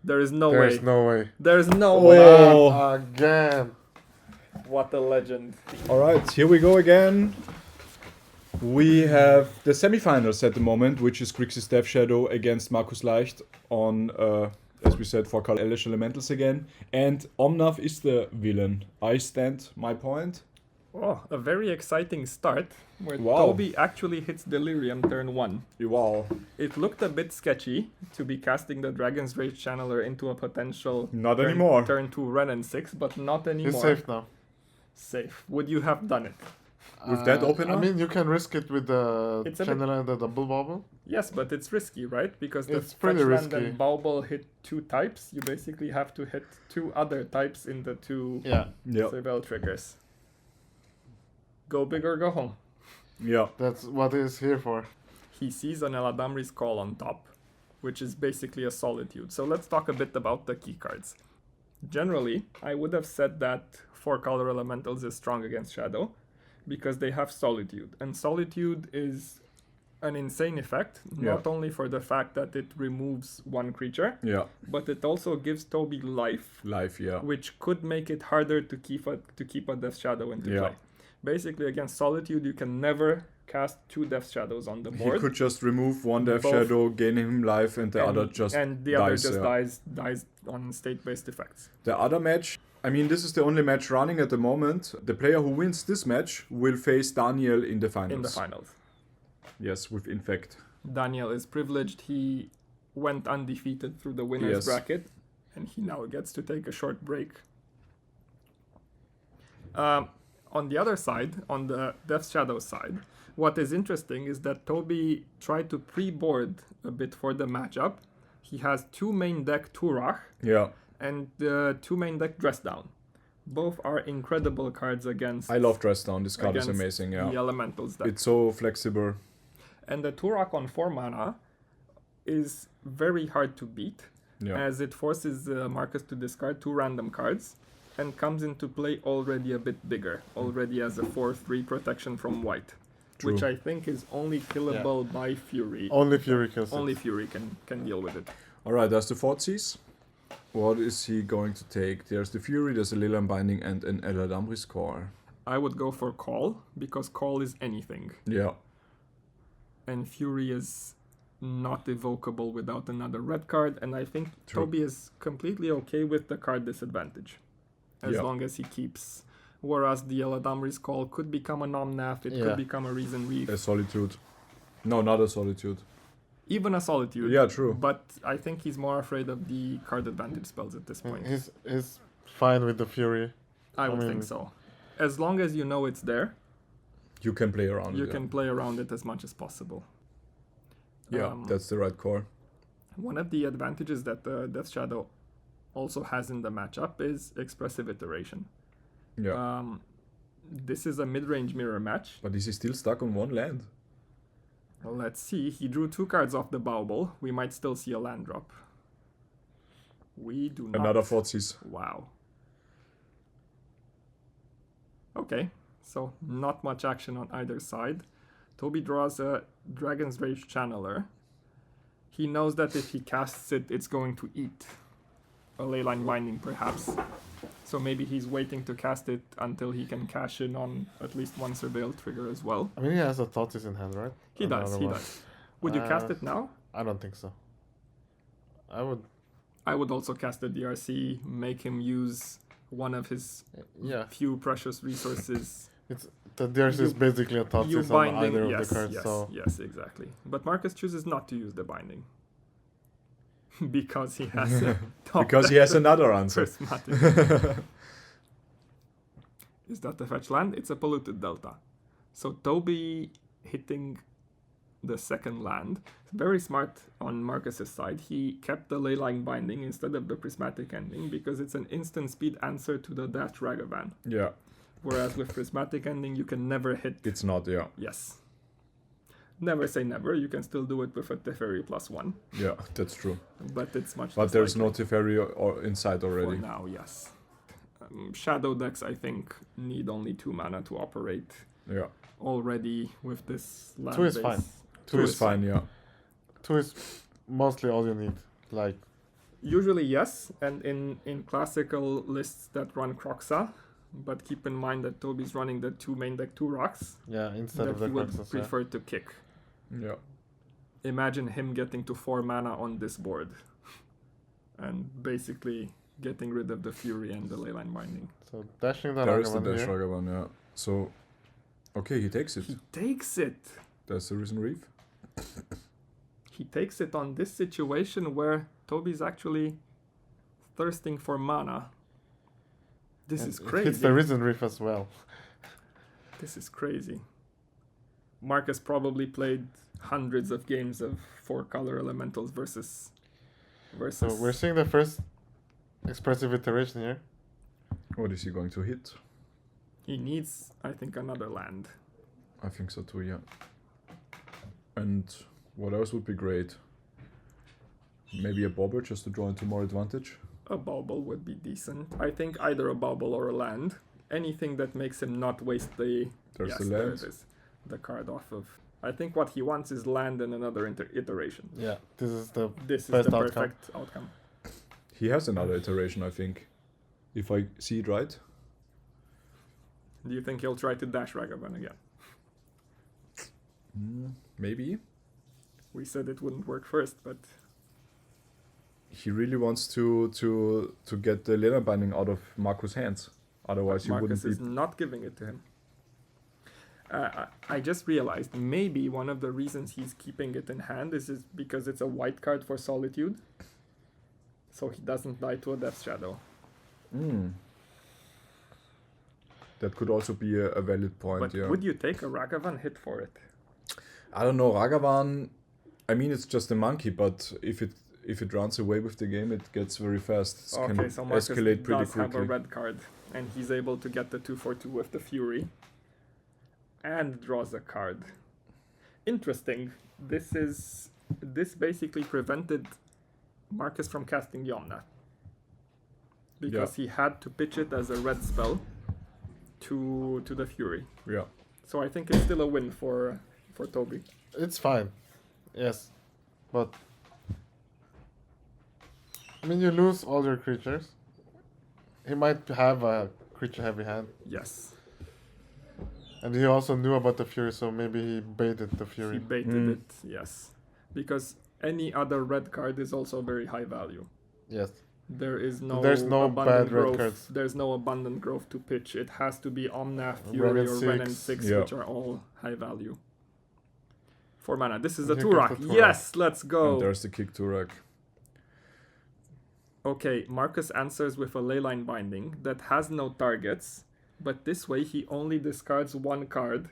There is no way. There's no way. There's no Oh. way. Again. What a legend. All right, here we go again. We have the semifinals at the moment, which is Grixis Death Shadow against Marcus Leicht on, as we said, for Elish Elementals again. And Omnath is the villain. I stand my point. Oh, a very exciting start where Wow. Toby actually hits Delirium turn 1. Wow. It looked a bit sketchy to be casting the Dragon's Rage Channeler into a potential Not anymore. turn 2 Renin 6, but not anymore. He's safe now. Safe. Would you have done it? With that opener? I mean, you can risk it with the It's a channel and the double bubble. Yes, but it's risky, right? Because the It's pretty Fetchland risky. and Bauble hit 2 types. You basically have to hit 2 other types in the 2 Yeah. Yeah. Cybele triggers. Go big or go home. Yeah. That's what it's here for. He sees an Eladamri's Call on top, which is basically a Solitude. So let's talk a bit about the key cards. Generally, I would have said that 4-color Elementals is strong against Shadow, because they have Solitude. And Solitude is an insane effect, not only for the fact that it removes 1 creature, Yeah. but it also gives Toby life, Life, yeah. which could make it harder to keep a Death Shadow into Yeah. play. Basically, against Solitude, you can never cast 2 Death Shadows on the board. He could just remove one Death Both. Shadow, gain him life, and the other just and the other dies, just yeah. dies on state-based effects. The other match, I mean, this is the only match running at the moment. The player who wins this match will face Daniel in the finals. In the finals, Yes, with Infect. Daniel is privileged. He went undefeated through the winners Yes. bracket, and he now gets to take a short break. On the other side, on the Death Shadow side, what is interesting is that Toby tried to pre-board a bit for the matchup. He has 2 main deck Turach Yeah. and 2 main deck Dress Down. Both are incredible cards against I love Dress Down. This card is against amazing, the yeah. Elementals deck. It's so flexible. And the Turok on 4 mana is very hard to beat, Yeah. as it forces Marcus to discard 2 random cards and comes into play already a bit bigger, already as a 4/3 protection from white, True. which I think is only killable by Fury. Only Fury kills Only it. Fury can deal with it. Alright, there's the Fortsies. What is he going to take? There's the Fury, there's a Leyline Binding, and an Eladamri's Core. I would go for Call, because Call is anything, Yeah. and Fury is not evocable without another red card, and I think True. Toby is completely okay with the card disadvantage, as Yeah. long as he keeps. Whereas the Eladamri's Call could become a Nomnath, it Yeah. could become a Reason Reef, A Solitude. No, not a Solitude. even a Solitude. Yeah, true. But I think he's more afraid of the card advantage spells at this point. He's fine with the Fury. I would mean- think so. As long as you know it's there, You can play around you it. can play around it as much as possible. Yeah, that's the right core. One of the advantages that the Death Shadow also has in the matchup is expressive iteration. Yeah. This is a mid-range mirror match. But is he still stuck on 1 land? Well, let's see. He drew 2 cards off the Bauble. We might still see a land drop. We do not. Another Fortsies. Wow. Okay, so not much action on either side. Toby draws a Dragon's Rage Channeler. He knows that if he casts it, it's going to eat a Leyline Binding, perhaps. So maybe he's waiting to cast it until he can cash in on at least one Surveil trigger as well. I mean, he has a Thought's in hand, right? He does, Another he one. does. Would you cast it now? I don't think so. I would also cast the DRC, make him use one of his Yeah. few precious resources. There's is basically a Thought's You on binding, either yes, of the cards, yes, so... yes, exactly. But Marcus chooses not to use the binding. Because he has a Because he has another answer. prismatic. Is that the fetch land? It's a polluted delta. So Toby hitting the second land. Very smart on Marcus's side. He kept the Leyline Binding instead of the prismatic ending because it's an instant speed answer to the Dash Ragavan. Yeah. Whereas with prismatic ending, you can never hit. It's not, yeah. Yes. Never say never. You can still do it with a Teferi +1. Yeah, that's true. But it's much But less there's no likely Teferi or inside for already. now, yes. Shadow decks, I think, need only 2 mana to operate Yeah. already with this land 2 is base. fine. 2 is fine, yeah. 2 is mostly all you need. Like, Usually yes, and in classical lists that run Croxa, but keep in mind that Toby's running the 2 main deck Turoks Yeah, instead that of the he would Grixis. prefer to kick. Yeah. Imagine him getting to 4 mana on this board and basically getting rid of the Fury and the Leyline Binding. So dashing the There is the Ragavan dash here. Ragavan, yeah. So, okay, he takes it. He takes it. That's the Risen Reef. He takes it on this situation where Toby's actually thirsting for mana. This And is it crazy. hits the Risen Reef as well. This is crazy. Marcus probably played hundreds of games of 4-color elementals versus. So we're seeing the first expressive iteration here. What is he going to hit? He needs, I think, another land. I think so too, yeah. And what else would be great? Maybe a bobber just to draw into more advantage? A bauble would be decent. I think either a bauble or a land. Anything that makes him not waste the. There's yes, the there land. it is. The card off of. I think what he wants is land and another iteration. Yeah, this is the This is Best the outcome. perfect outcome. He has another iteration, I think. If I see it right. Do you think he'll try to dash Ragavan again? Maybe. We said it wouldn't work first, but He really wants to get the Leyline Binding out of Marcus' hands. Otherwise he Marcus wouldn't be... is not giving it to him. I just realized maybe one of the reasons he's keeping it in hand is because it's a white card for Solitude. So he doesn't die to a Death Shadow. That could also be a valid point, But yeah. would you take a Ragavan hit for it? I don't know, Ragavan... I mean, it's just a monkey, but if it runs away with the game, it gets very fast. It Okay, can so Marcus escalate pretty does have a quickly. red card. And he's able to get the 2/2 with the Fury. And draws a card. Interesting. This basically prevented Marcus from casting Yomna. Because he had to pitch it as a red spell to the Fury. Yeah. So I think it's still a win for Toby. It's fine. Yes. But I mean you lose all your creatures. He might have a creature heavy hand. Yes. And he also knew about the Fury, so maybe he baited the He Fury. baited it, yes. Because any other red card is also very high value. Yes. There's no abundant bad red growth. cards. There's no abundant growth to pitch. It has to be Omnath, Ren Fury, and or Ren and 6. 6, Yeah. which are all high value. 4 mana. This is a Here comes Turak. the Turak. Yes, let's And go. there's the kick Turak. Okay, Marcus answers with a Leyline Binding that has no targets, but this way he only discards 1 card,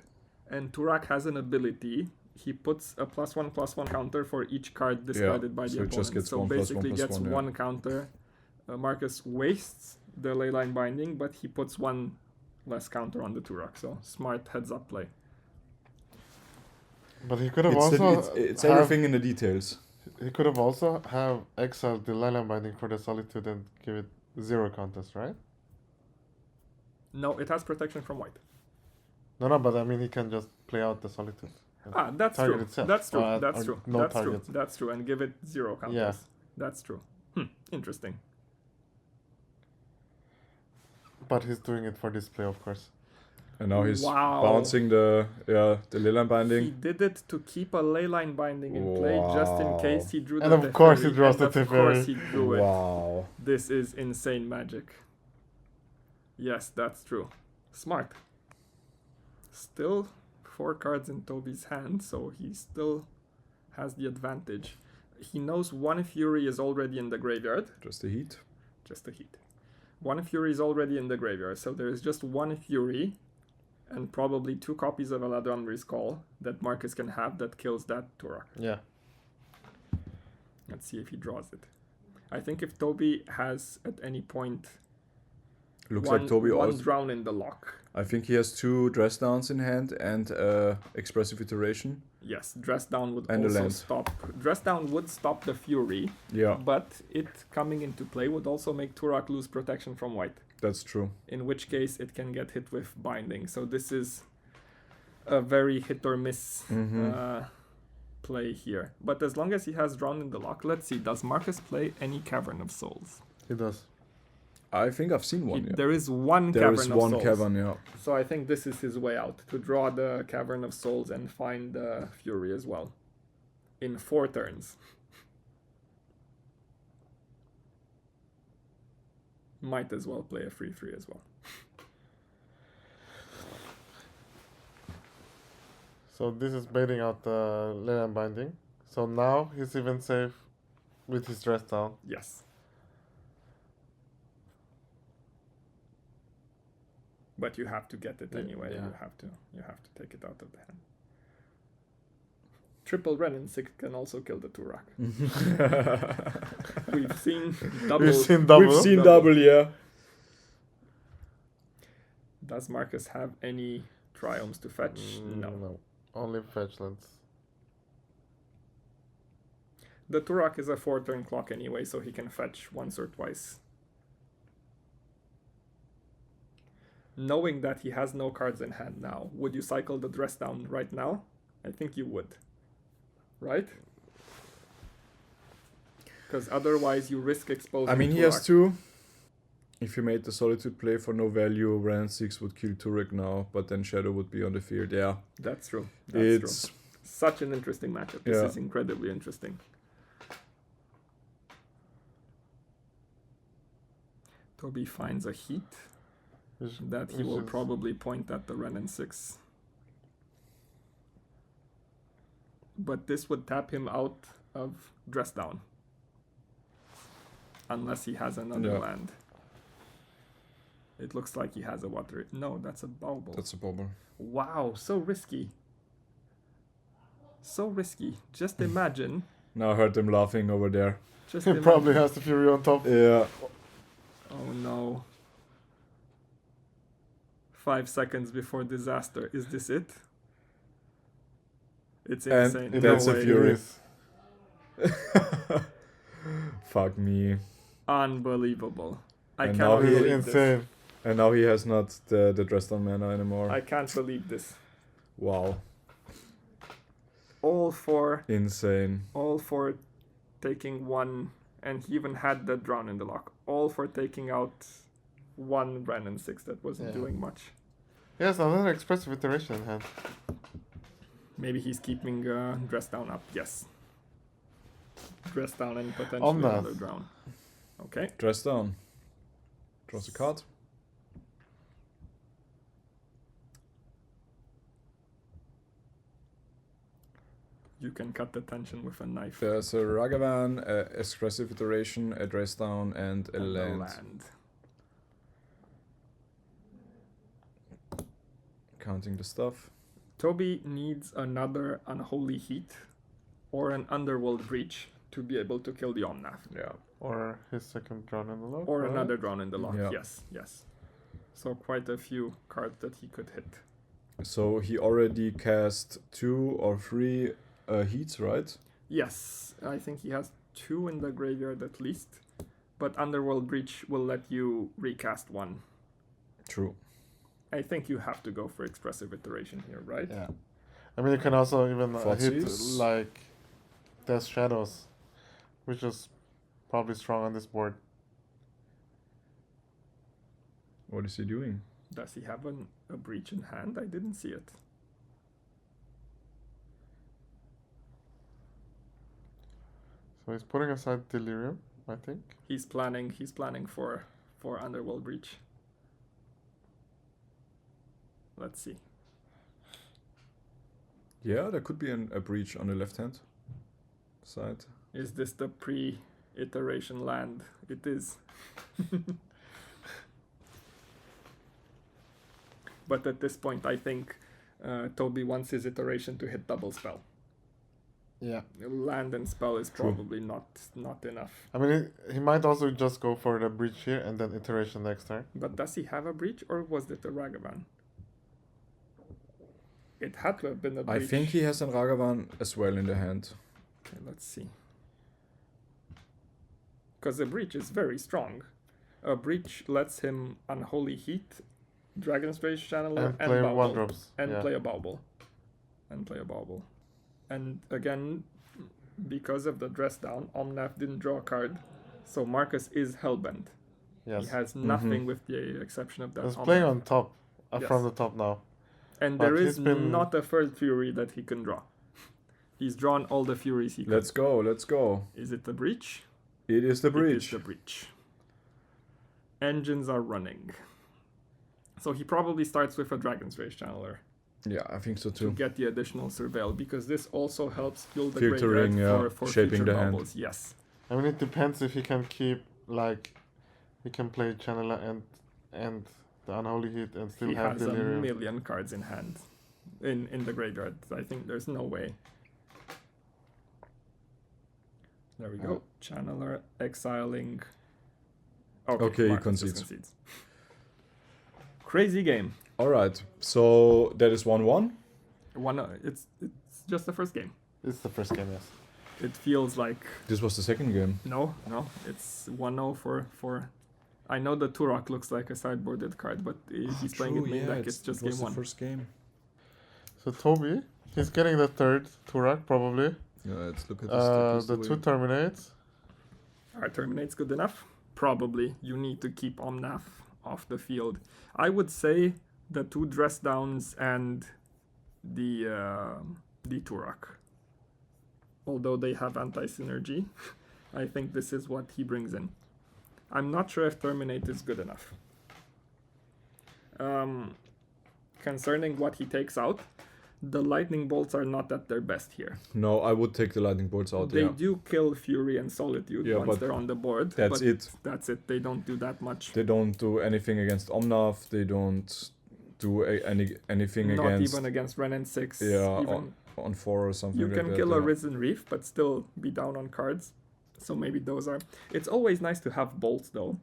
and Turak has an ability. He puts a +1/+1 counter for each card discarded by the so it opponent. just gets So 1 +1 basically gets +1, yeah. 1 counter. Marcus wastes the Leyline Binding, but he puts 1 less counter on the Turak. So smart heads up play. But he could have It's, also it's have- everything in the details. He could have also have exiled the Leyline Binding for the Solitude and give it 0 contest, right? No, it has protection from white. No, but I mean he can just play out the Solitude. Ah, that's Target true. itself. That's true. Or That's true. no That's true. targets. That's true. And give it 0 counters. Yeah. That's true. Interesting. But he's doing it for display, of course. And now he's Wow. bouncing the Leyline He Binding. did it to keep a Leyline Binding in play just in Wow. case he drew And the of course he Teferi, draws and the Of course Teferi. he drew it. Wow. This is insane magic. Yes, that's true. Smart. Still 4 cards in Toby's hand, so he still has the advantage. He knows 1 Fury is already in the graveyard. Just the heat. Just a heat. 1 Fury is already in the graveyard, so there is just 1 Fury and probably 2 copies of Eladamri's Call that Marcus can have that kills that Turak. Yeah. Let's see if he draws it. I think if Toby has at any point Looks like Toby one also... drown in the lock. I think he has 2 dress downs in hand and expressive iteration. Yes, Dress Down would And the also land. stop. Dress Down would stop the Fury, Yeah, but it coming into play would also make Turak lose protection from white. that's true. In which case it can get hit with Binding. So this is a very hit or miss play here. But as long as he has Drown in the Loch, let's see, does Marcus play any Cavern of Souls? He does. I think I've seen one. There is one There Cavern is of one Souls. cavern, yeah. So I think this is his way out, to draw the Cavern of Souls and find the Fury as well. In 4 turns. Might as well play a 3/3 as well. So this is baiting out the Leyland Binding. So now he's even safe with his dress down. Yes. But you have to get it anyway. Yeah. You have to take it out of the hand. Triple Renin 6 can also kill the Turak. We've seen double. We've seen double. We've seen double, yeah. Does Marcus have any triumphs to fetch? No. Only fetchlands. The Turak is a 4-turn clock anyway, so he can fetch once or twice. Knowing that he has no cards in hand now, would you cycle the dress down right now? I think you would. Right? Because otherwise you risk exposing I mean, he Turak. has 2. If you made the Solitude play for no value, Ran 6 would kill Turek now, but then Shadow would be on the field. Yeah. That's true. It's true. Such an interesting matchup. This is incredibly interesting. Toby finds a heat that he will probably point at the Renin 6. But this would tap him out of dress down. Unless he has another land. It looks like he has a water. No, that's a bauble. That's a bauble. Wow, so risky. So risky. Just imagine. Now I heard them laughing over there. Just He imagine. probably has the Fury on top. Yeah. Oh no. 5 seconds before disaster. Is this it? It's insane. And No that's a way. Fury. Fuck me. Unbelievable. I And can't now he- believe Insane. this. And now he has not the dress down mana anymore. I can't believe this. Wow. All for Insane. taking one, and he even had the Drown in the Loch. All for taking out one Renin 6 that wasn't doing much. Yes, another expressive iteration in hand. Maybe he's keeping dress down up. Yes. Dress down and potentially On that. another Drown. Okay. Dress down. Draws a card. You can cut the tension with a knife. There's a Ragavan, a expressive iteration, a dress down, and a And land. Counting the stuff. Toby needs another Unholy Heat or an Underworld Breach to be able to kill the Omnath. Yeah. Or his second Drown in the Loch. Or right? another Drown in the Loch. Yeah. Yes. So quite a few cards that he could hit. So he already cast 2 or 3 heats, right? Yes, I think he has 2 in the graveyard at least. But Underworld Breach will let you recast 1. True. I think you have to go for Expressive Iteration here, right? Yeah. I mean, you can also even hit Footsies. like Death Shadows, which is probably strong on this board. What is he doing? Does he have a Breach in hand? I didn't see it. So he's putting aside Delirium, I think. He's planning for Underworld Breach. Let's see. Yeah, there could be a breach on the left hand side. Is this the pre-iteration land? It is. But at this point, I think Toby wants his iteration to hit double spell. Yeah. Land and spell is True. probably not enough. I mean, he might also just go for the breach here and then iteration next turn. But does he have a breach, or was it a Ragavan? It had to have been a breach. I think he has an Ragavan as well in the hand. Okay, let's see. Because a breach is very strong. A breach lets him Unholy Heat, Dragon's Rage Channeler, And play Bauble. one drops. And yeah. play a Bauble. And play a Bauble. And again, because of the dress down, Omnath didn't draw a card, so Marcus is hellbent. Yes. He has nothing with the exception of that. He's playing Omnath. on top, Yes. from the top now. And but there he's is been- not a third Fury that he can draw. He's drawn all the Furies he could. Let's go. Is it the Breach? It is the It breach. is the Breach. Engines are running. So he probably starts with a Dragon's Rage Channeler Yeah, I think so to too. get the additional Surveil, because this also helps fuel the Filtering, graveyard for shaping future the hand. bubbles. Yes. I mean, it depends if he can keep, like, he can play Channeler and the Unholy Heat and still He have has a Delirium. million cards in hand in the graveyard. I think there's no way. There we go. Channeler exiling. Okay, he Marcus just concedes. Crazy game. All right. So that is 1-1. It's just the first game. It's the first game, yes. It feels like This was the second game. no. It's 1-0 for. I know the Turok looks like a sideboarded card, but he's playing it main deck. It's just it was game the one. first game. So Toby, he's getting the third Turak probably. Yeah, let's look at The two terminates. Are terminates good enough? Probably. You need to keep Omnath off the field. I would say the two dress downs and the Turok. Although they have anti-synergy, I think this is what he brings in. I'm not sure if terminate is good enough. Concerning what he takes out, the lightning bolts are not at their best here. No, I would take the lightning bolts out. They Yeah, do kill Fury and Solitude Yeah, once but they're on the board. that's but it. That's it. They don't do that much. They don't do anything against Omnath. They don't do anything Not against even against Ren and 6. Yeah, even on 4 or something. you like can that, kill a yeah. Risen Reef, but still be down on cards. So maybe those are. It's always nice to have bolts though.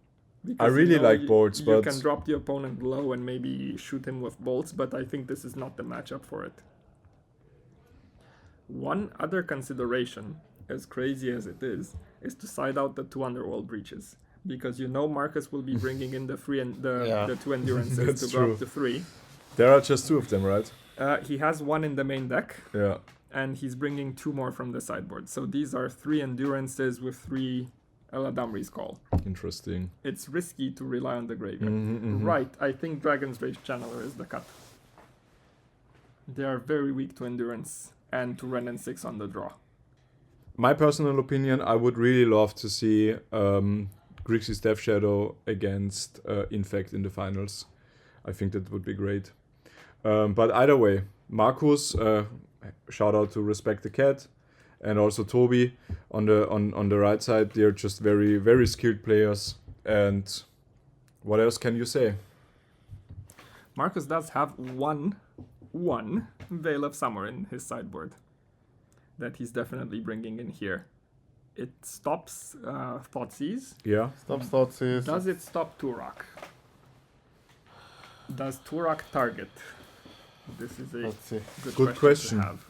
I really like bolts, you but can drop the opponent low and maybe shoot him with bolts. But I think this is not the matchup for it. One other consideration, as crazy as it is to side out the two Underworld breaches, because you know Marcus will be bringing in the free and the two endurances That's to go true. up to 3. There are just 2 of them, right? He has one in the main deck, Yeah. and he's bringing 2 more from the sideboard. So these are 3 endurances with 3 Eladamri's Call. Interesting. It's risky to rely on the graveyard. Mhm. Right, I think Dragon's Rage Channeler is the cut. They are very weak to endurance and to Ren and 6 on the draw. My personal opinion, I would really love to see Grixis Death Shadow against Infect in the finals. I think that would be great. But either way, Marcus, shout out to RespectTheCat, and also Toby on the right side. They're just very, very skilled players. And what else can you say? Marcus does have one Veil of Summer in his sideboard that he's definitely bringing in here. It stops Thoughtseize. Yeah. Stop Thoughtseize. Does it stop Turok? Does Turok target? This is a Let's see. Good question. to have.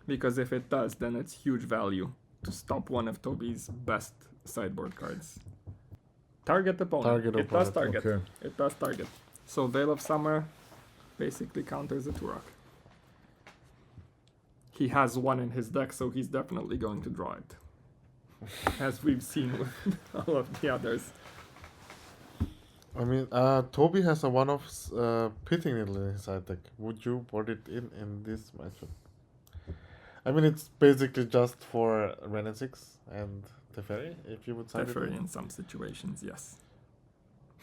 Because if it does, then it's huge value to stop one of Toby's best sideboard cards. Target opponent. Target it does opponent, target. okay. It does target. So Veil of Summer basically counters the Turok. He has one in his deck, so he's definitely going to draw it. As we've seen with all of the others. I mean, Toby has a one-off Pitting Needle in his side deck. Would you board it in this matchup? I mean, it's basically just for Ren and 6 and Teferi, if you would side it Teferi in. in some situations, yes.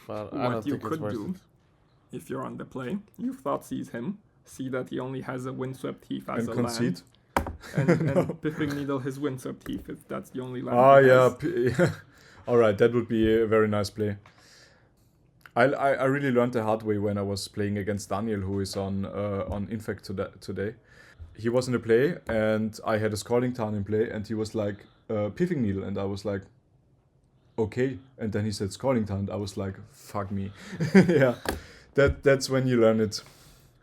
But I What don't you think it's could worth do, it. if you're on the play, you Thoughtseize him, see that he only has a Windswept Heath as And a concede. land, and Pipping Needle his Windswept Heath if that's the only land. Ah, he yeah. has. All right, that would be a very nice play. I really learned the hard way when I was playing against Daniel, who is on Infect today. He was in the play, and I had a Scalding Tarn in play, and he was like, Piffing Needle, and I was like, okay. And then he said Scalding Tarn, and I was like, fuck me. Yeah, that's when you learn it,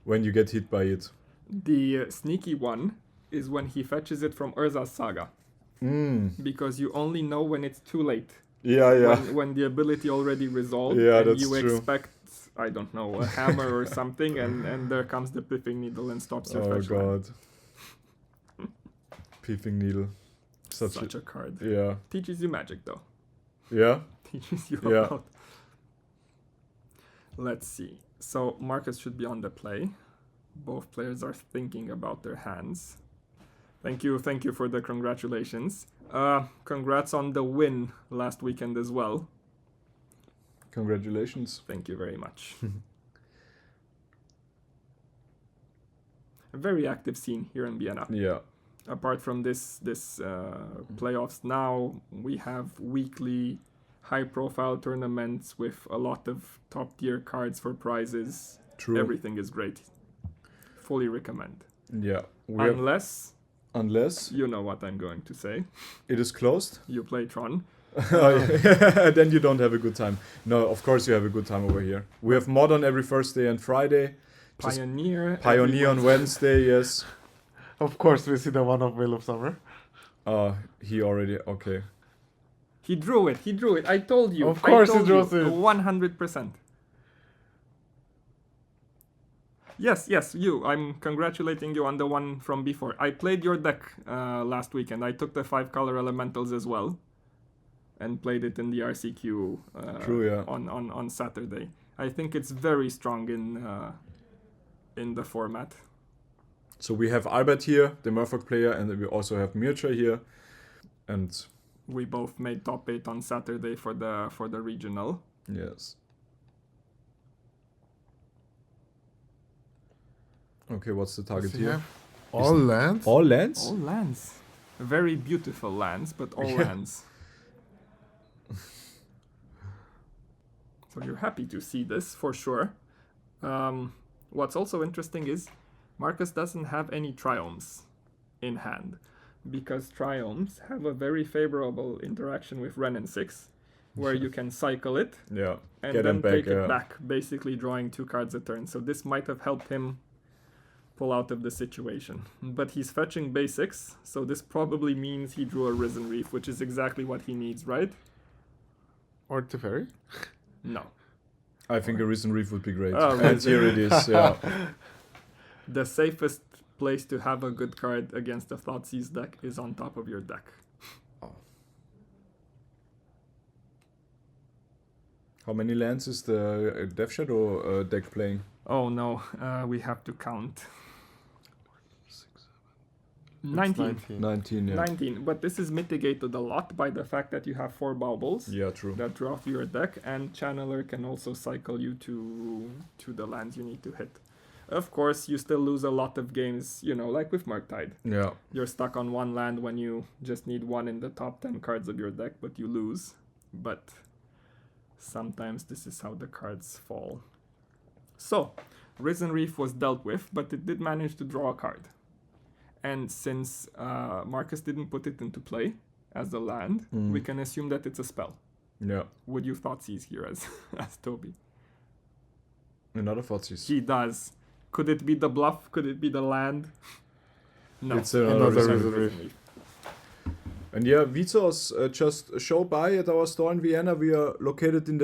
when you get hit by it. The sneaky one is when he fetches it from Urza's Saga, because you only know when it's too late. Yeah. When the ability already resolved, Yeah, and that's you true. expect, I don't know, a hammer or something, and there comes the Pipping Needle and stops your Oh fetch land. god. Pithing Needle. Such a card. Yeah. Teaches you magic, though. Yeah. Teaches you Yeah. about. Let's see. So Marcus should be on the play. Both players are thinking about their hands. Thank you for the congratulations. Congrats on the win last weekend as well. Congratulations. Thank you very much. A very active scene here in Vienna. Yeah. Apart from this playoffs now, we have weekly high-profile tournaments with a lot of top-tier cards for prizes. True. Everything is great. Fully recommend. Yeah. Unless you know what I'm going to say. It is closed. You play Tron. Then you don't have a good time. No, of course you have a good time over here. We have Modern every Thursday and Friday. Pioneer On Wednesday, yes. Of course, we see the one of Wheel of Summer. He already, okay. He drew it. I told you. Of course he drew draws it. 100%. Yes, you. I'm congratulating you on the one from before. I played your deck last weekend. I took the 5-color elementals as well. And played it in the RCQ True, yeah. on Saturday. I think it's very strong in the format. So we have Albert here, the Murphy player, and we also have Mircea here. And we both made top 8 on Saturday for the regional. yes. Okay, what's the target Does he here? have all lands? All lands? All lands. Very beautiful lands, but all Yeah. lands. So you're happy to see this, for sure. What's also interesting is Marcus doesn't have any Triomes in hand, because Triomes have a very favorable interaction with Ren and 6, where you can cycle it Yeah. and Get then them back, take it yeah. back, basically drawing 2 cards a turn. So this might have helped him pull out of the situation. But he's fetching basics, so this probably means he drew a Risen Reef, which is exactly what he needs, right? Or Teferi? No. I think a Risen Reef would be great. Oh, And here it is, yeah. The safest place to have a good card against a Thoughtseize deck is on top of your deck. How many lands is the Death Shadow deck playing? Oh no, we have to count. 19. 19, yeah. 19, but this is mitigated a lot by the fact that you have 4 baubles Yeah, true. that draw to your deck, and Channeler can also cycle you to the lands you need to hit. Of course, you still lose a lot of games, like with Murktide. Yeah. You're stuck on one land when you just need one in the top 10 cards of your deck, but you lose. But sometimes this is how the cards fall. So, Risen Reef was dealt with, but it did manage to draw a card. And since Marcus didn't put it into play as a land, we can assume that it's a spell. Yeah. Would you Thoughtseize here as Toby? Another Thoughtseize. He does. Could it be the bluff? Could it be the land? No. It's Another Risen Risen Reef. And yeah, Vizos just show by at our store in Vienna. We are located in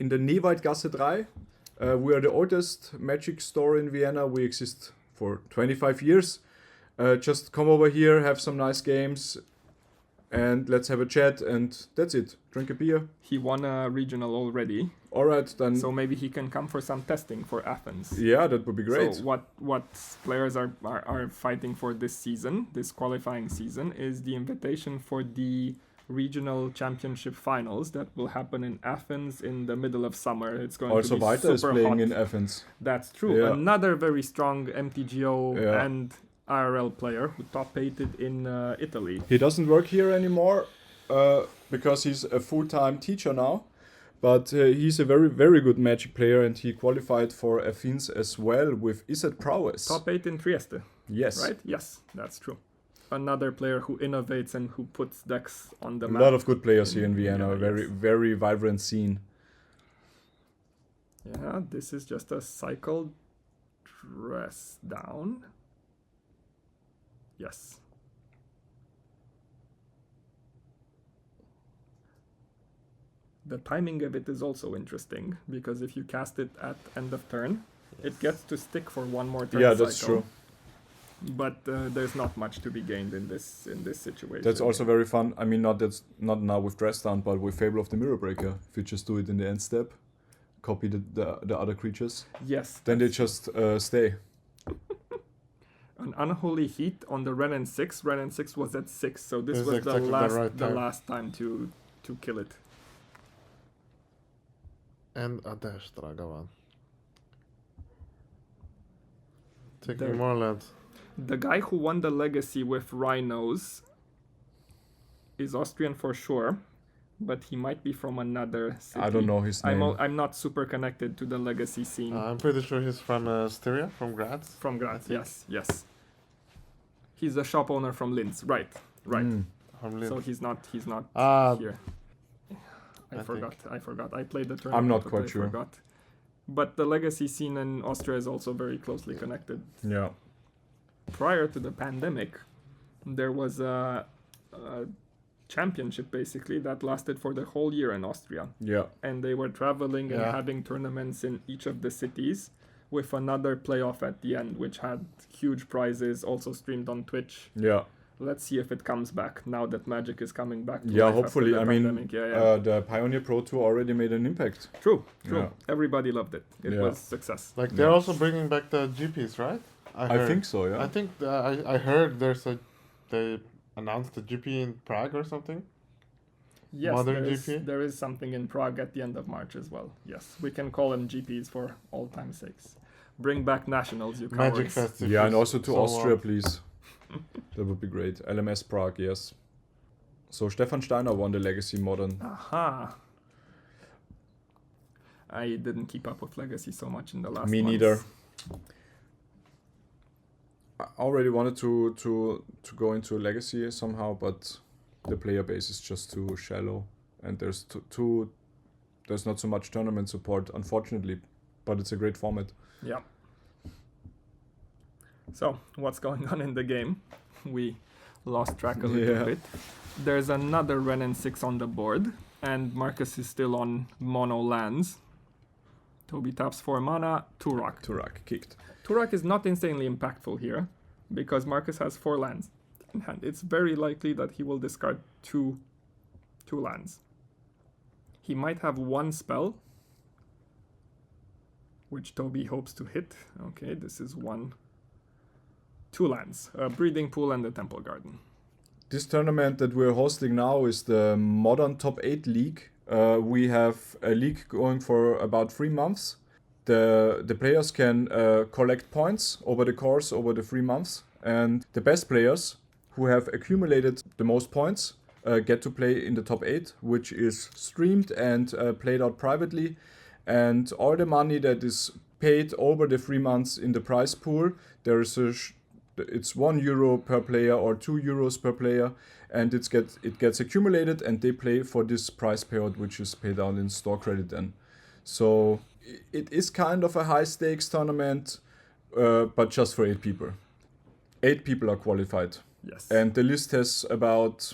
the Neweidgasse 3. We are the oldest Magic store in Vienna. We exist for 25 years. Just come over here, have some nice games, and let's have a chat, and that's it. Drink a beer. He won a regional already, All right, then. so maybe he can come for some testing for Athens. Yeah, that would be great. So what players are fighting for this season, this qualifying season, is the invitation for the regional championship finals that will happen in Athens in the middle of summer. It's going Also, to be Vita is super playing hot. in Athens. That's true. Yeah. Another very strong MTGO Yeah. and IRL player who top-8'd in Italy. He doesn't work here anymore because he's a full-time teacher now. But he's a very, very good Magic player, and he qualified for Athens as well with Iset Prowess. Top 8 in Trieste, Yes. right? Yes, that's true. Another player who innovates and who puts decks on the A map. lot of good players here in Vienna. Yeah, A very, yes. very vibrant scene. Yeah, this is just a cycle dress down. Yes. The timing of it is also interesting, because if you cast it at end of turn, it gets to stick for one more turn Yeah, that's cycle. true. but there's not much to be gained in this situation. That's also very fun. I mean, not now with Dress Down, but with Fable of the Mirror Breaker. If you just do it in the end step, copy the other creatures, Yes. then they just stay. An Unholy Heat on the Ren and 6. Ren and 6 was at 6, so this This is was exactly the right time. last time to kill it. And a dash Dragavan. Taking There. more lands. The guy who won the Legacy with Rhinos is Austrian for sure, but he might be from another city. I don't know his name. I'm not super connected to the Legacy scene. I'm pretty sure he's from Styria, from Graz. From Graz, think. yes. He's a shop owner from Linz, right. Mm. From Linz. So he's not here. I forgot. I played the tournament. I'm not but quite I sure. Forgot. But the Legacy scene in Austria is also very closely connected. Yeah. Prior to the pandemic, there was a championship basically that lasted for the whole year in Austria. Yeah. And they were traveling and Yeah. having tournaments in each of the cities with another playoff at the end, which had huge prizes, also streamed on Twitch. Yeah. Let's see if it comes back now that Magic is coming back. To Yeah, life after hopefully. the I mean, pandemic. Yeah. the Pioneer Pro Tour already made an impact. True. Yeah. Everybody loved it. It Yeah. was success. Like they're Yeah. also bringing back the GPs, right? I think so, yeah. I think I heard they announced the GP in Prague or something. Yes, Modern there is, GP? there is something in Prague at the end of March as well. Yes, we can call them GPs for all time's sakes. Bring back nationals, you Magic cowards. Fest. if Yeah, and you also to so Austria, want. please. That would be great. LMS Prague, yes. So Stefan Steiner won the Legacy Modern. Aha. I didn't keep up with Legacy so much in the last Me months. neither. I already wanted to go into Legacy somehow, but the player base is just too shallow, and there's there's not so much tournament support, unfortunately. But it's a great format. Yeah. So, what's going on in the game? We lost track a little Yeah. bit. There's another Ren and 6 on the board, and Marcus is still on mono lands. Toby taps 4 mana, Turok. Turak kicked. Turok is not insanely impactful here, because Marcus has 4 lands in hand. It's very likely that he will discard two lands. He might have one spell, which Toby hopes to hit. Okay, this is 2 lands, a Breeding Pool and a Temple Garden. This tournament that we're hosting now is the Modern Top 8 League. We have a league going for about 3 months. The players can collect points over the 3 months, and the best players who have accumulated the most points get to play in the top 8, which is streamed and played out privately. And all the money that is paid over the 3 months in the prize pool, there is it's €1 per player or €2 per player, and it gets accumulated, and they play for this prize payout, which is paid out in store credit then. So it is kind of a high stakes tournament, but just for 8 people. 8 people are qualified, Yes. and the list has about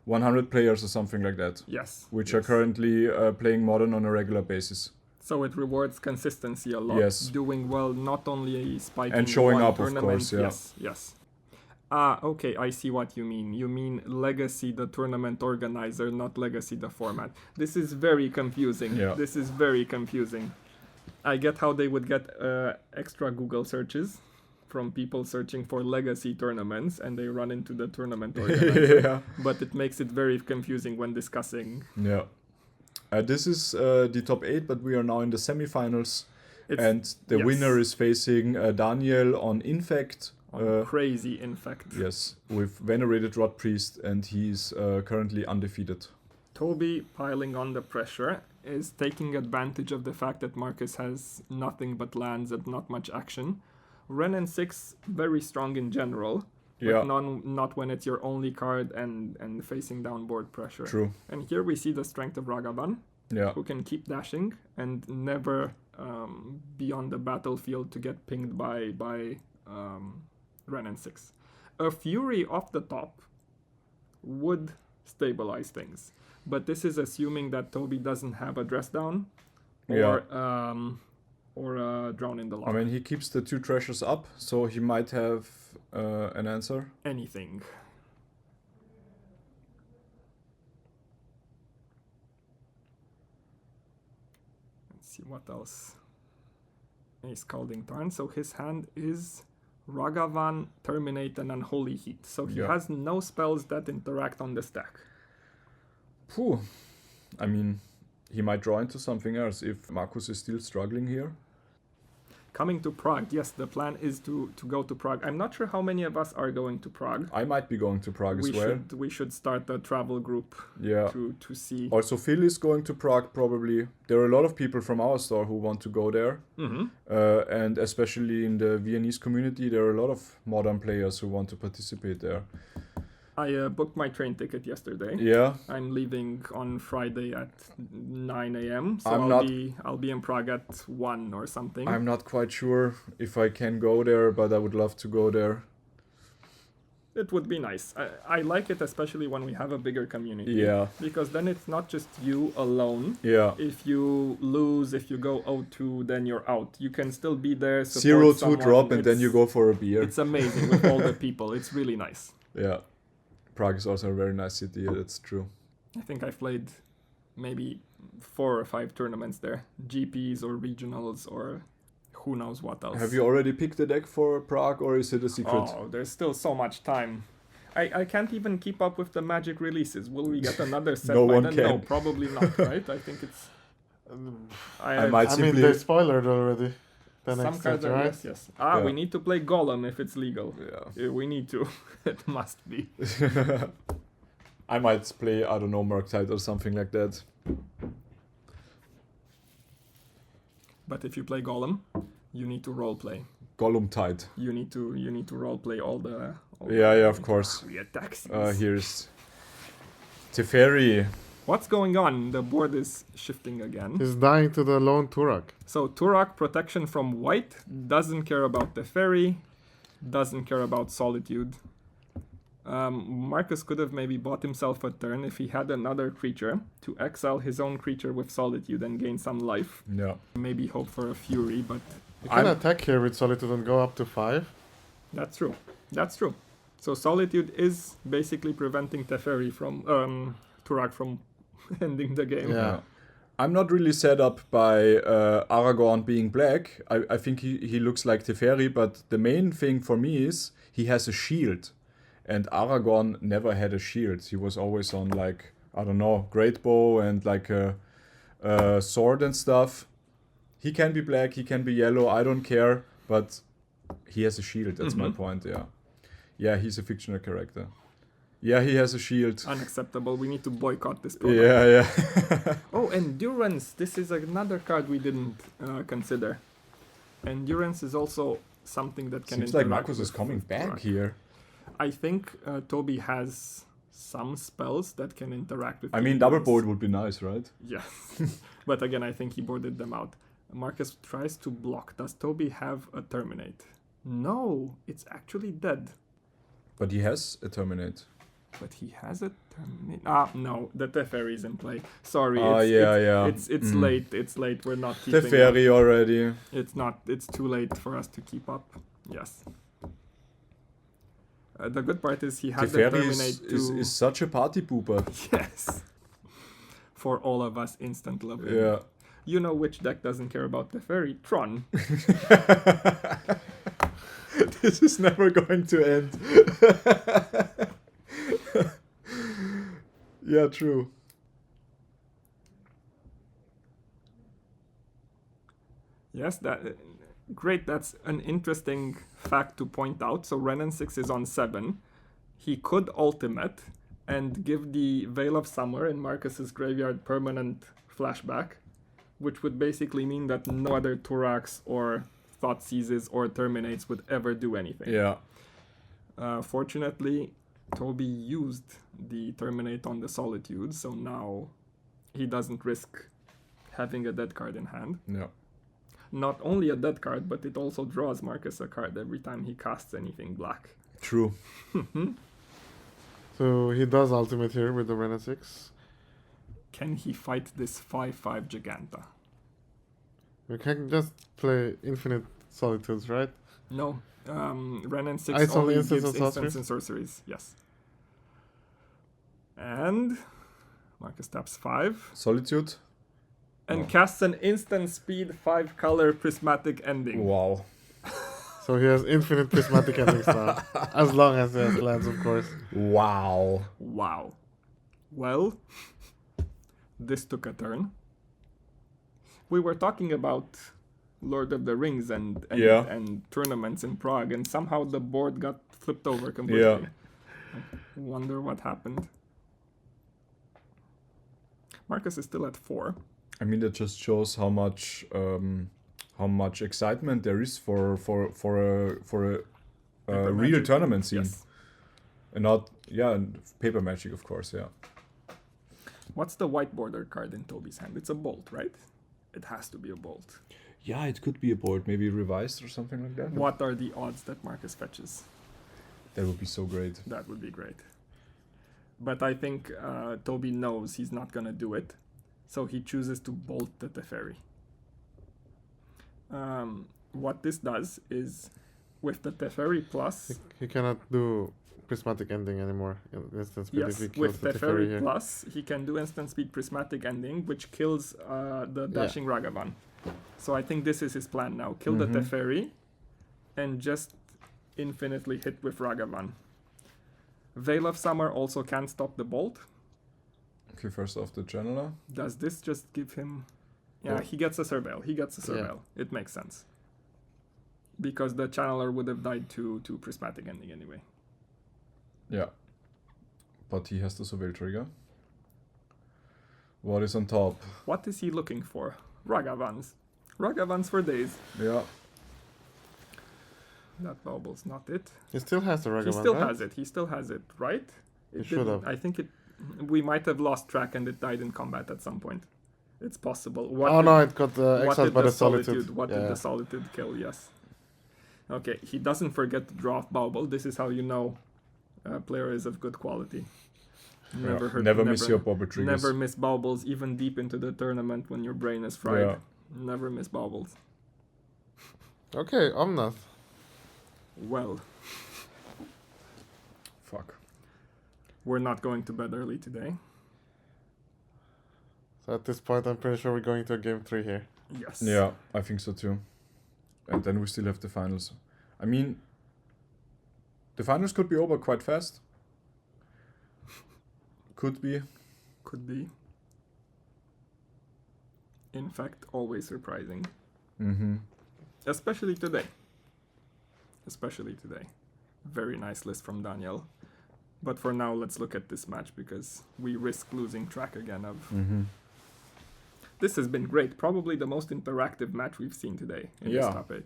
100 players or something like that, yes. which yes. are currently playing Modern on a regular basis. So it rewards consistency a lot. Yes. Doing well, not only spiking And showing one up, of tournament. course, yeah. Yes. Ah, okay, I see what you mean. You mean Legacy, the tournament organizer, not Legacy, the format. This is very confusing. Yeah. This is very confusing. I get how they would get extra Google searches from people searching for Legacy tournaments, and they run into the tournament organizer. Yeah. But it makes it very confusing when discussing. Yeah. This is the top 8, but we are now in the semifinals, It's- and the yes. winner is facing Daniel on Infect. Crazy, in fact. Yes, with Venerated Rod Priest, and he's currently undefeated. Toby, piling on the pressure, is taking advantage of the fact that Marcus has nothing but lands and not much action. Ren and 6, very strong in general, but Yeah. not when it's your only card and facing down board pressure. True. And here we see the strength of Ragavan, Yeah. who can keep dashing and never be on the battlefield to get pinged by Ren and 6. A Fury off the top would stabilize things, but this is assuming that Toby doesn't have a dress down or or Drown in the Log. I mean, he keeps the 2 treasures up, so he might have an answer. Anything. Let's see what else. A Scalding Tarn. So his hand is Ragavan, Terminate, and Unholy Heat. So he Yeah. has no spells that interact on the stack. Phew. I mean, he might draw into something else if Marcus is still struggling here. Coming to Prague, yes, the plan is to go to Prague. I'm not sure how many of us are going to Prague. I might be going to Prague as well. We should start a travel group Yeah. to see. Also, Phil is going to Prague probably. There are a lot of people from our store who want to go there. Mhm. And especially in the Viennese community, there are a lot of modern players who want to participate there. I booked my train ticket yesterday. Yeah, I'm leaving on Friday at 9 a.m. So I'll be in Prague at 1 or something. I'm not quite sure if I can go there, but I would love to go there. It would be nice. I like it, especially when we have a bigger community. Yeah, Because then it's not just you alone. yeah. If you lose, if you go 0-2, then you're out. You can still be there. support 0-2 someone. drop and then you go for a beer. It's amazing with all the people. It's really nice. Yeah. Prague is also a very nice city, yeah, that's true. I think I've played maybe 4 or 5 tournaments there. GPs or regionals or who knows what else. Have you already picked the deck for Prague or is it a secret? Oh, there's still so much time. I can't even keep up with the Magic releases. Will we get another set No by one then? can. No, probably not, right? I think it's... I might I mean, simply... they spoiled already. The Some next cards set, are right? yes. Yeah. We need to play Golem if it's legal. Yeah. We need to. It must be. I might play, I don't know, Murktide or something like that. But if you play Golem, you need to roleplay. Gollum Tide. You need to roleplay all the... Yeah, of course. The attacks. Here's Teferi. What's going on? The board is shifting again. He's dying to the lone Turak. So Turak, protection from white, doesn't care about the fairy, doesn't care about solitude. Marcus could have maybe bought himself a turn if he had another creature to exile his own creature with solitude and gain some life. Yeah. Maybe hope for a fury, but You can attack here with Solitude and go up to 5. that's true. That's true. So solitude is basically preventing Teferi from Turak from ending the game. Yeah. I'm not really set up by Aragorn being black. I think he looks like Teferi, but the main thing for me is he has a shield. And Aragorn never had a shield. He was always on, like, I don't know, great bow and like a sword and stuff. He can be black, he can be yellow, I don't care, but he has a shield, that's my point, yeah. Yeah, he's a fictional character. Yeah, he has a shield. Unacceptable. We need to boycott this product. Yeah. Oh, Endurance. This is another card we didn't consider. Endurance is also something that can Seems like interact Marcus is with coming back Turak. here. I think Toby has some spells that can interact with I mean, double Endurance. board would be nice, right? Yes. But again, I think he boarded them out. Marcus tries to block. Does Toby have a Terminate? No, it's actually dead. But he has a Terminate. But he has a Terminate. No, the Teferi is in play. Sorry. It's late. It's late. We're not keeping Teferi already. It's too late for us to keep up. Yes. The good part is he had the Teferi Terminate is such a party pooper. Yes. For all of us, instant love. Yeah. You know which deck doesn't care about Teferi? Tron. This is never going to end. Yeah, true. Yes, great. That's an interesting fact to point out. So Renan 6 is on 7. He could ultimate and give the Veil of Summer in Marcus's graveyard permanent flashback, which would basically mean that no other Turaks or Thought Seizes or Terminates would ever do anything. Yeah. Fortunately, Toby used the Terminate on the Solitude, so now he doesn't risk having a dead card in hand. Yeah. Not only a dead card, but it also draws Marcus a card every time he casts anything black. True. So he does ultimate here with the Rena 6. Can he fight this 5/5 Giganta? You can just play infinite solitudes, right? No. Ren and 6 It's only only instants gives and instants and sorceries. Yes. And Marcus taps 5. Solitude. And Oh. casts an instant speed 5-color prismatic ending. Wow. So he has infinite prismatic endings now. As long as he has lands, of course. Wow. Wow. Well, this took a turn. We were talking about Lord of the Rings and Yeah. and tournaments in Prague, and somehow the board got flipped over completely. Yeah. Wonder what happened. Marcus is still at 4. I mean, that just shows how much excitement there is for a Paper real Magic. tournament scene, Yes. and not and paper magic, of course. Yeah. What's the white border card in Toby's hand? It's a bolt, right? It has to be a bolt. Yeah, it could be a board, maybe revised or something like that. What are the odds that Marcus fetches? That would be so great. That would be great. But I think Toby knows he's not going to do it. So he chooses to bolt the Teferi. What this does is, with the Teferi plus... He cannot do prismatic ending anymore. Instant speed if Yes, he kills with the Teferi Teferi here. plus, he can do instant speed prismatic ending, which kills the dashing Ragavan. So I think this is his plan now. Kill the Teferi and just infinitely hit with Ragavan. Veil of Summer also can't stop the bolt. Okay, first off the channeler. Does this just give him... Yeah, Yeah. he gets a Surveil. He gets a Surveil. It makes sense. Because the channeler would have died to prismatic ending anyway. Yeah. But he has the surveil trigger. What is on top? What is he looking for? Ragavans. Ragavans for days. Yeah. That bubble's not it. He still has the Ragavan, He still right? has it. He still has it, right? He It should didn't- have. I think it... We might have lost track and it died in combat at some point. It's possible. No, it got what exiled did by the the solitude. What did the solitude kill? Yes. Okay, he doesn't forget to draw off Bauble. This is how you know a player is of good quality. Never miss your bobber triggers. Never miss Baubles, even deep into the tournament when your brain is fried. Yeah. Never miss Baubles. Okay, Omnath. Well, Fuck. we're not going to bed early today. So at this point, I'm pretty sure we're going to game 3 here. Yes. Yeah, I think so too. And then we still have the finals. I mean, the finals could be over quite fast. Could be. Could be. In fact, always surprising. Mm-hmm. Especially today. Very nice list from Daniel. But for now, let's look at this match because we risk losing track again of... Mm-hmm. This has been great. Probably the most interactive match we've seen today in this Yeah. top 8.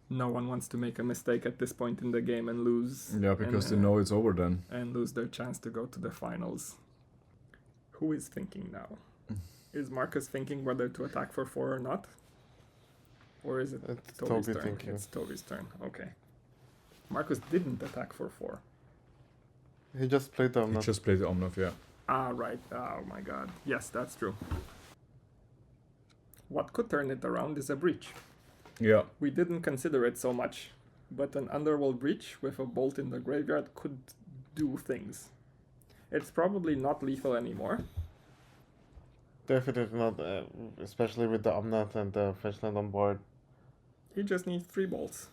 No one wants to make a mistake at this point in the game and lose. Yeah, because they know it's over then. And lose their chance to go to the finals. Who is thinking now? Is Marcus thinking whether to attack for 4 or not? Or is it It's Toby's Toby turn? thinking. It's Toby's turn. Okay. Marcus didn't attack for 4. He just played the He Omnath. just played the Omnath, yeah. Ah, right. Oh my god. Yes, that's true. What could turn it around is a breach. Yeah. We didn't consider it so much, but an underworld breach with a bolt in the graveyard could do things. It's probably not lethal anymore. Definitely not, especially with the Omnath and the Fetchland on board. He just needs 3 bolts.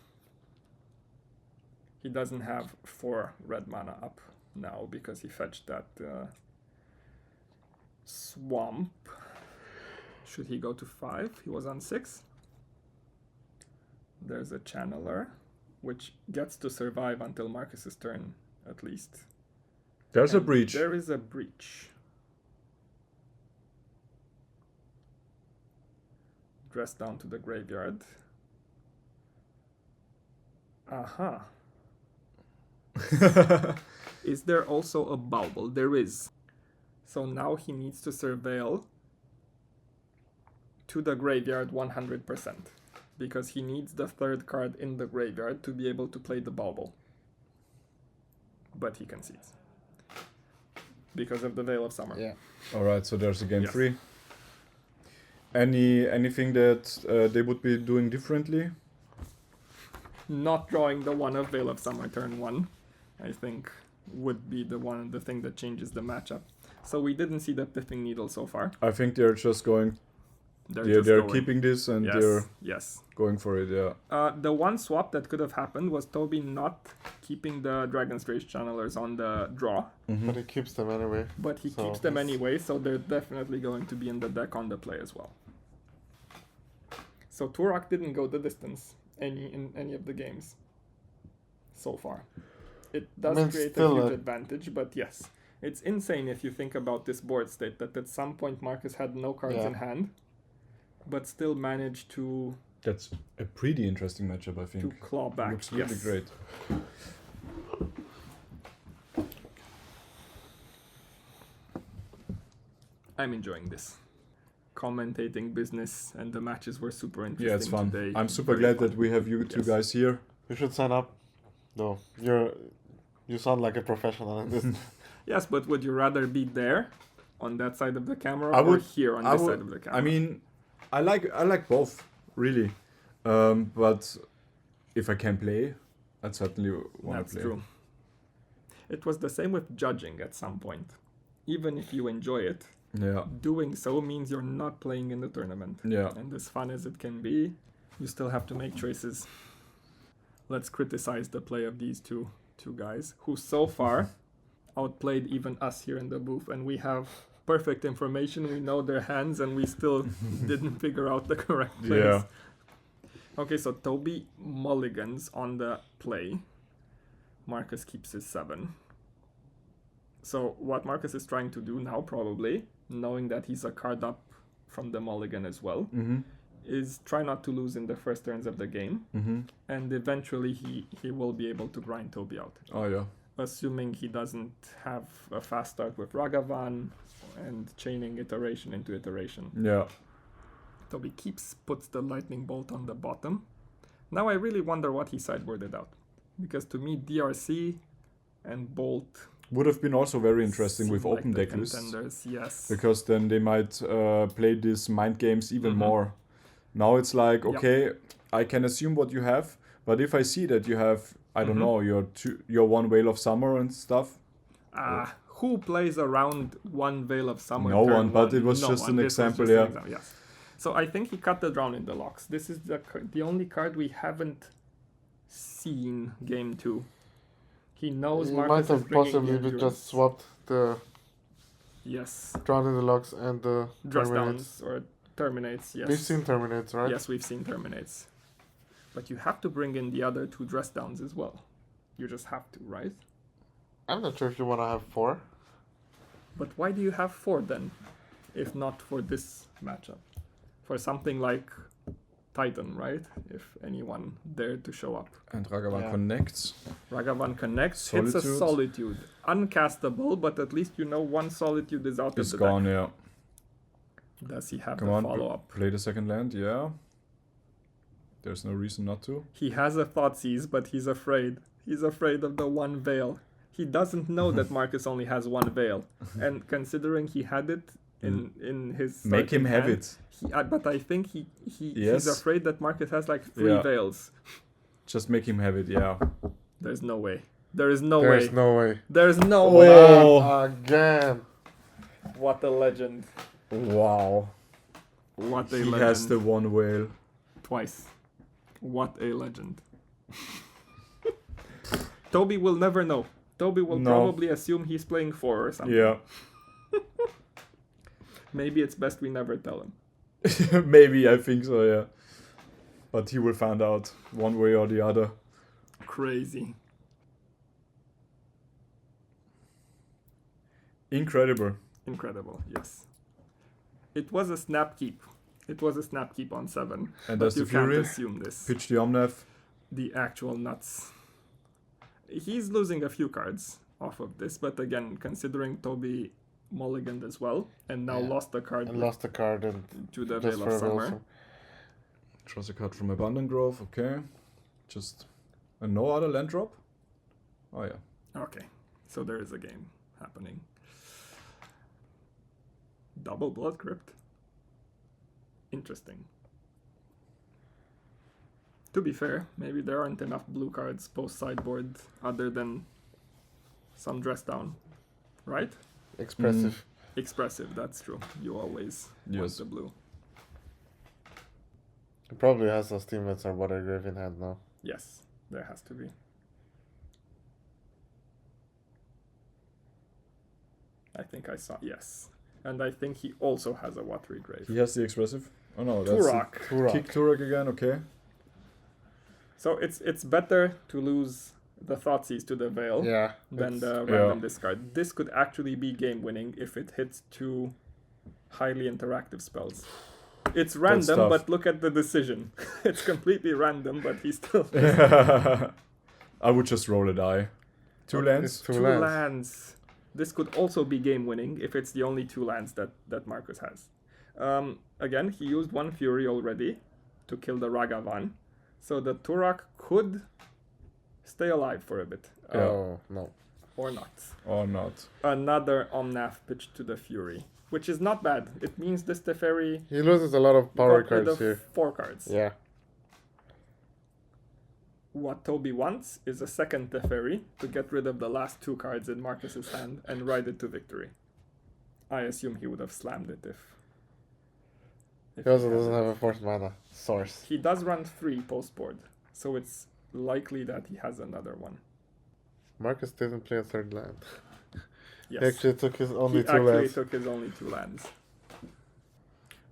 He doesn't have 4 red mana up now because he fetched that swamp. Should he go to 5? He was on 6. There's a channeler, which gets to survive until Marcus's turn, at least. There's a And breach. There is a breach. Dress down to the graveyard. Aha. Is there also a bauble? There is. So now he needs to surveil to the graveyard 100%. Because he needs the 3rd card in the graveyard to be able to play the bauble. But he concedes. Because of the Veil of Summer. Yeah. Alright, so there's a game Yes. 3. Anything that they would be doing differently? Not drawing the one of Veil of Summer turn 1, I think, would be the thing that changes the matchup. So we didn't see the Pithing Needle so far. I think they're just going. They're going. keeping this and yes. going for it. Yeah. The one swap that could have happened was Toby not keeping the Dragon's Rage Channelers on the draw. But he keeps them anyway. But he keeps them anyway, so they're definitely going to be in the deck on the play as well. So Turok didn't go the distance in any of the games so far. It does create a huge advantage, but yes. It's insane if you think about this board state, that at some point Marcus had no cards in hand, but still managed to... That's a pretty interesting matchup, I think. To claw back, looks really great. I'm enjoying this. Commentating business, and the matches were super interesting. Yeah, it's fun. Today. I'm super glad that we have you two guys here. You should sign up. No, you sound like a professional in this. Yes, but would you rather be there on that side of the camera or here on this side of the camera? I mean, I like both, really. But if I can play, I'd certainly want to play. That's true. It was the same with judging at some point. Even if you enjoy it, doing so means you're not playing in the tournament. Yeah. And as fun as it can be, you still have to make choices. Let's criticize the play of these two guys who so far outplayed even us here in the booth, and we have perfect information. We know their hands, and we still didn't figure out the correct plays. Yeah. Okay, so Toby mulligans on the play. Marcus keeps his 7. So what Marcus is trying to do now, probably, knowing that he's a card up from the mulligan as well, is try not to lose in the first turns of the game, and eventually he will be able to grind Toby out. Oh yeah. Assuming he doesn't have a fast start with Ragavan and chaining iteration into iteration. Yeah. Toby puts the lightning bolt on the bottom. Now I really wonder what he sideboarded out, because to me DRC and bolt would have been also very interesting with like open the deck lists. contenders, yes. Because then they might play these mind games even more. Now it's like, okay, I can assume what you have, but if I see that you have, I don't know, your one Veil of Summer and stuff. Who plays around one Veil of Summer? No one, but it was just an example, Yes. So I think he cut the Drown in the Locks. This is the only card we haven't seen game 2. He knows He Marcus might is have bringing possibly the just swapped the Drown in the Locks and the Dress Terminates. Downs or Terminates, yes. We've seen Terminates, right? Yes, we've seen Terminates. But you have to bring in the other 2 Dress Downs as well. You just have to, right? I'm not sure if you want to have 4. But why do you have 4 then, if not for this matchup? For something like Titan, right? If anyone dared to show up. And Ragavan connects. Ragavan connects, hits a Solitude. Uncastable, but at least you know one Solitude is out of the deck. It's gone, yeah. Does he have Come the on, follow-up? Play the second land, yeah. There's no reason not to. He has a Thoughtseize, but he's afraid. He's afraid of the one Veil. He doesn't know that Marcus only has one Veil. And considering he had it in his... Make him have it. But I think he's afraid that Marcus has like 3 Veils. Just make him have it, yeah. There's no way. There is no way. There's no way. There's no way. Again. What a legend. Wow. What a he legend. He has the one whale. Twice. What a legend. Toby will never know. Toby will probably assume he's playing 4 or something. Yeah. Maybe it's best we never tell him. Maybe, I think so, yeah. But he will find out one way or the other. Crazy. Incredible, yes. It was a snap keep. On 7. And but that's you the Fury. Can't assume this. Pitch the Omnath. The actual nuts. He's losing a few cards off of this, but again, considering Toby mulliganed as well, and now lost a card. And lost a card and to the Veil of Summer. Draws a card from Abundant Grove, okay. Just no other land drop? Oh yeah. Okay, so there is a game happening. Double Blood Crypt. Interesting. To be fair, maybe there aren't enough blue cards post sideboard other than some dress down, right? Expressive. Expressive, that's true. You always want Yes. the blue. He probably has some Steamvets or Watergrave in hand now. Yes, there has to be. I think I saw, yes. And I think he also has a Watery Grave. He has the expressive. Oh no, that's Turok. Turok. Kick Turok again. Okay. So it's better to lose the Thoughtseize to the Veil Yeah. than it's- the Yeah. random discard. This could actually be game winning if it hits 2 highly interactive spells. It's random, tough. but look at the decision. It's completely random, but he still I would just roll a die. 2 It's lands. two 2 lands. lands. This could also be game winning if it's the only 2 lands that Marcus has. Again, he used 1 Fury already to kill the Ragavan. So the Turok could stay alive for a bit. Yeah. Oh, no. Or not. Or not. Another Omnath pitch to the Fury, which is not bad. It means this Teferi He loses a lot of power got rid cards of here. 4 cards. Yeah. What Toby wants is a second Teferi to get rid of the last 2 cards in Marcus's hand and ride it to victory. I assume he would have slammed it if He also had doesn't it. have a fourth mana source. He does run 3 post board, so it's likely that he has another one. Marcus didn't play a third land. Yes. He actually took his only He 2 actually lands. took his only 2 lands.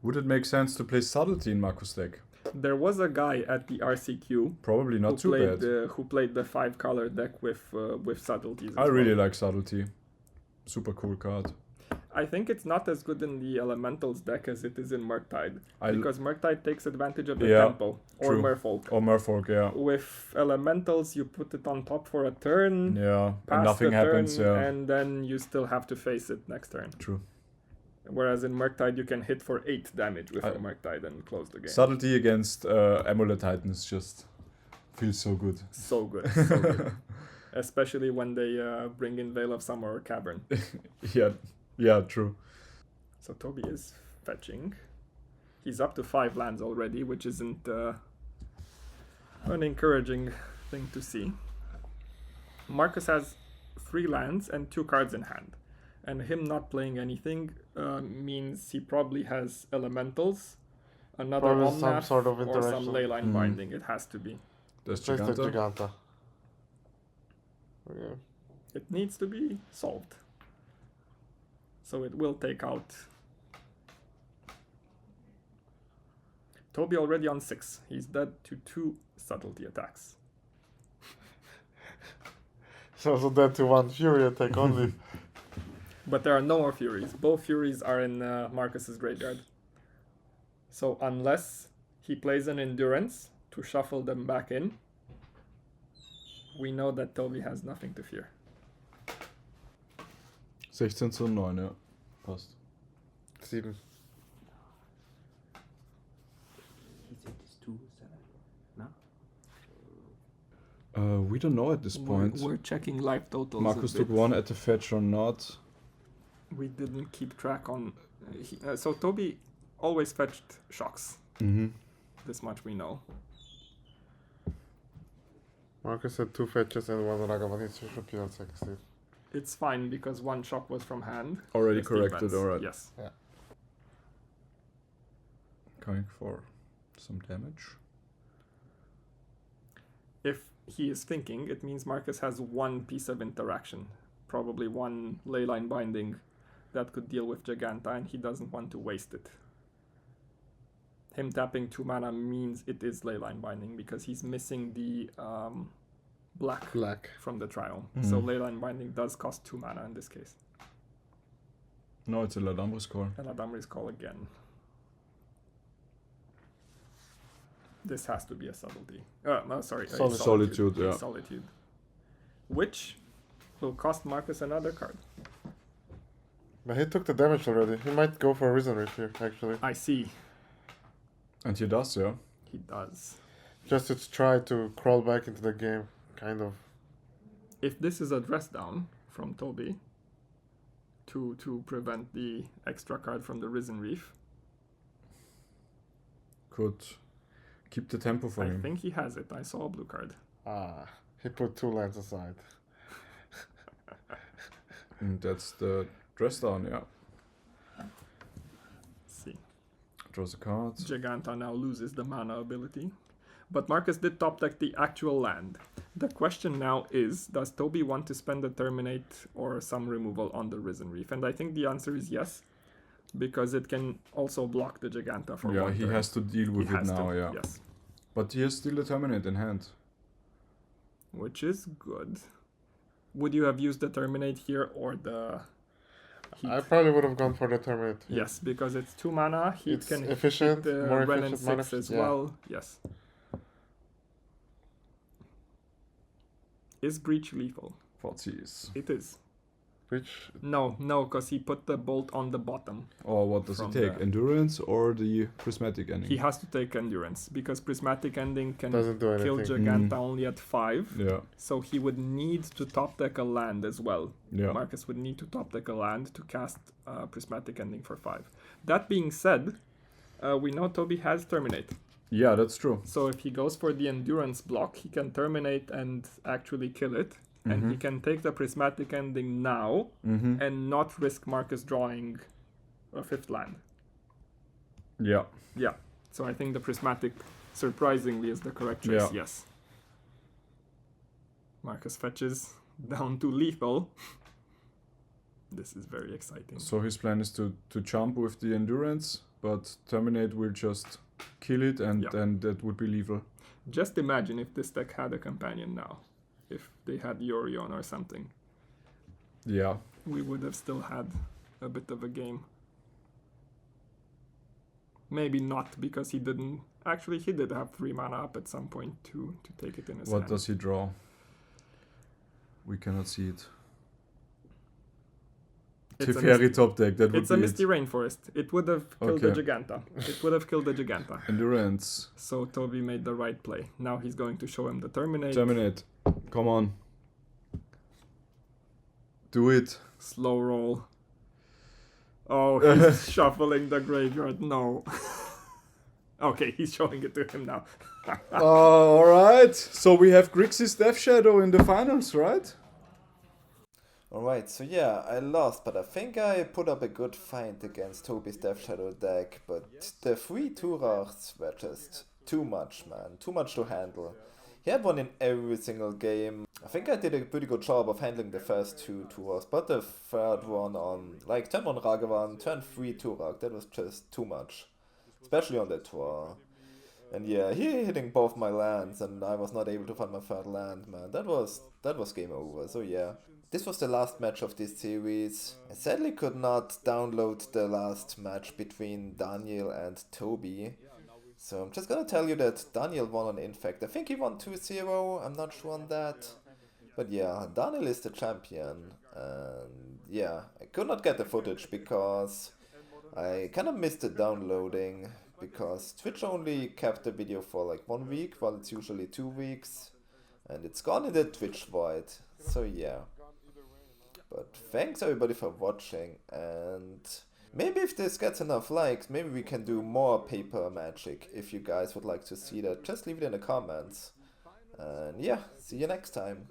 Would it make sense to play Subtlety in Marcus deck? There was a guy at the RCQ Probably not too bad. who played the 5 color deck with subtleties. I as really well. like Subtlety. Super cool card. I think it's not as good in the Elementals deck as it is in Murktide, because Murktide takes advantage of the Yeah, tempo or true. Merfolk. Or Merfolk, yeah. With Elementals, you put it on top for a turn, Yeah, pass and nothing the happens, turn, yeah. and then you still have to face it next turn. True. Whereas in Murktide, you can hit for 8 damage with I- a Murktide and close the game. Subtlety against Amulet Titans just feels so good. So good, so good. Especially when they bring in Veil of Summer or Cavern. Yeah, true. So Toby is fetching. He's up to 5 lands already, which isn't an encouraging thing to see. Marcus has 3 lands and 2 cards in hand. And him not playing anything means he probably has Elementals, another Probably some Omnath, sort of or some interaction. Leyline Binding. It has to be. There's Plays the Giganta. Giganta. Okay. It needs to be solved. So it will take out. Toby already on 6. He's dead to 2 subtlety attacks. So that to 1 Fury attack only. But there are no more Furies. Both Furies are in Marcus's graveyard. So unless he plays an Endurance to shuffle them back in, we know that Toby has nothing to fear. 16 zu 9, ja. Passt. 7. He said it's 2-7. No? We don't know at this point. We're checking life totals. Marcus a took bit. 1 at the fetch or not. We didn't keep track on. So Toby always fetched shocks. Mm-hmm. This much we know. Marcus had 2 fetches and 1 Ragavan. He should be on 16. It's fine because 1 shock was from hand. Already Just corrected, defense. alright. Yes. Going for some damage. If he is thinking, it means Marcus has 1 piece of interaction. Probably 1 Leyline Binding that could deal with Giganta, and he doesn't want to waste it. Him tapping 2 mana means it is Leyline Binding because he's missing the black Black. from the trial. So Mhm. Leyline Binding does cost 2 mana in this case. No, it's a Ladambo's call. And Adamri's call again. This has to be a subtlety. No, sorry. a Solitude, A yeah. Solitude. Which will cost Marcus another card. But he took the damage already. He might go for a Risen Reef here, actually. I see. And he does, yeah. He does. Just to try to crawl back into the game, kind of. If this is a dress down from Toby to prevent the extra card from the Risen Reef, could keep the tempo for I him. think he has it. I saw a blue card. He put 2 lands aside. And that's the dress down, yeah. See. Draws a card. Giganta now loses the mana ability. But Marcus did top deck the actual land. The question now is, does Toby want to spend a Terminate or some removal on the Risen Reef? And I think the answer is yes, because it can also block the Giganta for Yeah, one he turn. has to deal with He it has now, to, yeah. Yes, But he has still a Terminate in hand. which is good. Would you have used the Terminate here or the Heat? I probably would have gone for the Terminate. Yes, because it's 2 mana. Heat It's can efficient, hit the more Ren and efficient, mana 6 as efficient, yeah. well. Yes. Is Breach lethal? Forties. It is. Which No, because he put the bolt on the bottom. Or what does he From take? the- Endurance or the prismatic ending? He has to take Endurance, because Prismatic Ending can doesn't do kill anything. Giganta only at 5. Yeah, So he would need to top deck a land as well. yeah. Marcus would need to top deck a land to cast Prismatic Ending for 5. That being said, we know Toby has Terminate. Yeah, that's true. So if he goes for the Endurance block, he can Terminate and actually kill it. And he can take the Prismatic Ending now Mm-hmm. and not risk Marcus drawing a 5th land. Yeah. Yeah. So I think the Prismatic, surprisingly, is the correct choice. Yeah. Yes. Marcus fetches down to lethal. This is very exciting. So his plan is to jump with the endurance, but Terminate will just kill it, and Yeah. then that would be lethal. Just imagine if this deck had a companion now. If they had Yorion or something. Yeah. We would have still had a bit of a game. Maybe not, because he didn't. Actually, he did have 3 mana up at some point to take it in his What hand. does he draw? We cannot see it. It's a Teferi misty- top deck, that would It's a be Misty it. Rainforest. It would have killed the Okay. Giganta. It would have killed the Giganta. Endurance. So Toby made the right play. Now he's going to show him the Terminate. Terminate. Come on. Do it. Slow roll. Oh, he's shuffling the graveyard. No. Okay, he's showing it to him now. Alright. So we have Grixis Death Shadow in the finals, right? Alright, so yeah, I lost, but I think I put up a good fight against Toby's Death Shadow deck, but the 3 Turachs were just too much, man. Too much to handle. He had one in every single game. I think I did a pretty good job of handling the first 2 Turachs, but the third one on, like, turn 1 Ragavan, turn 3 Turach, that was just too much. Especially on the tour. And yeah, he hitting both my lands, and I was not able to find my third land, man. That was game over, so yeah. This was the last match of this series. I sadly could not download the last match between Daniel and Toby. So I'm just gonna tell you that Daniel won on Infect. I think he won 2-0, I'm not sure on that. But yeah, Daniel is the champion. And yeah, I could not get the footage because I kind of missed the downloading. Because Twitch only kept the video for like 1 week, while it's usually 2 weeks. And it's gone in the Twitch void. So yeah. But thanks everybody for watching, and maybe if this gets enough likes, maybe we can do more paper magic. If you guys would like to see that, just leave it in the comments. And yeah, see you next time.